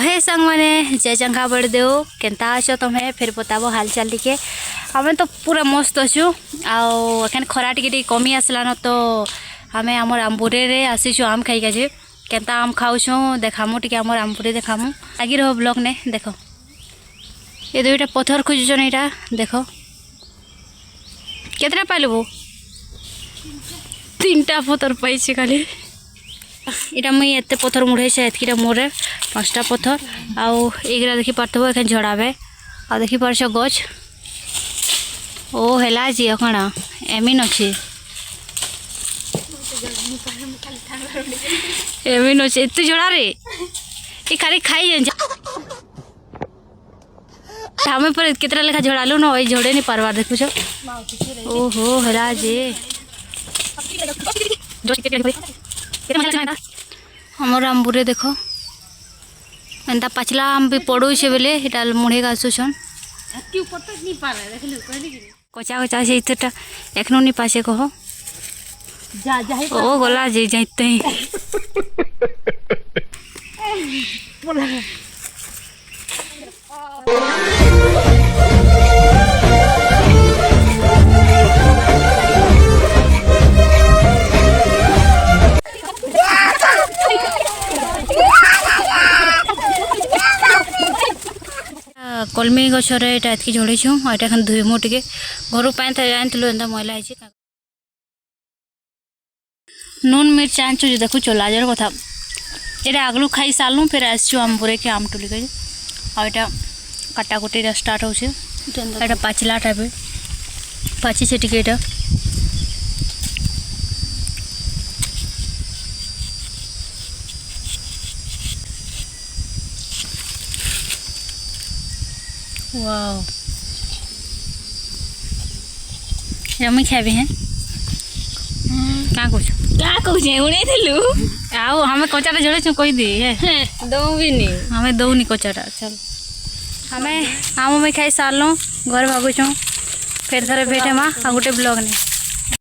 हे संग मैंने जय जंगा बड़ देव केनता अच्छो तुम्हें फिर बताबो हालचाल टिके आम तो पूरा मस्त अच्छु आखन खरा टी कमी आसलान तो आम आम आमपुरे रे आसीचु आम खाई काजे केनता आम खाऊँ देखामु टी आम आमपुरे देखामु आगे रह ब्लॉग ने देख ये दुईटा पत्थर खोजुन यहाँ देख केतटा पाइलु 3टा पत्थर पाई खाली इटा मुई एत पत्थर मुढ़े से एतकीटा मोरे 5टा पत्थर आउ एगरा देखी पारथबो एखन झड़ाबे आ देखी पारछ गछ ओ हेला जी कण एमिन अच्छे एमिन अच्छे एत झड़ा रे ये खाली खाई हमें पर केतरा लेखा झड़ालु न ओई झड़े नहीं पारबार देखुछ ओहो हेला जे हमर आमपुरे देख एंता पाचला आम भी पड़ो बेले इटा मुढ़े आसुछन कचा कचा से इतना एखनो नहीं पासे कह ओ गला जे जाते ही कलमी गचर यहाँ एतकी झड़ेछु यहाँ खान धुईमु टे घर जाइलु एंता मैला है नून मिर्च आनचु जो देखु लाजर कथा ये आगलू खाई सारू फिर आसचु आमपुरे के आम टुली के आटा काटाकुटी स्टार्ट हो पाचला टाइप पाची से टिके वाओ यम्मी खाबे हैं क्या कुछ उड़े थिलु आउ हमें कचाटा झड़े छु कोई दी है दो भी नहीं हमें दौनी कचाटा चल हमें आम में खाई सारलु घर भागुछु फिर थरे भेटे माँ आ गोटे ब्लॉग नहीं।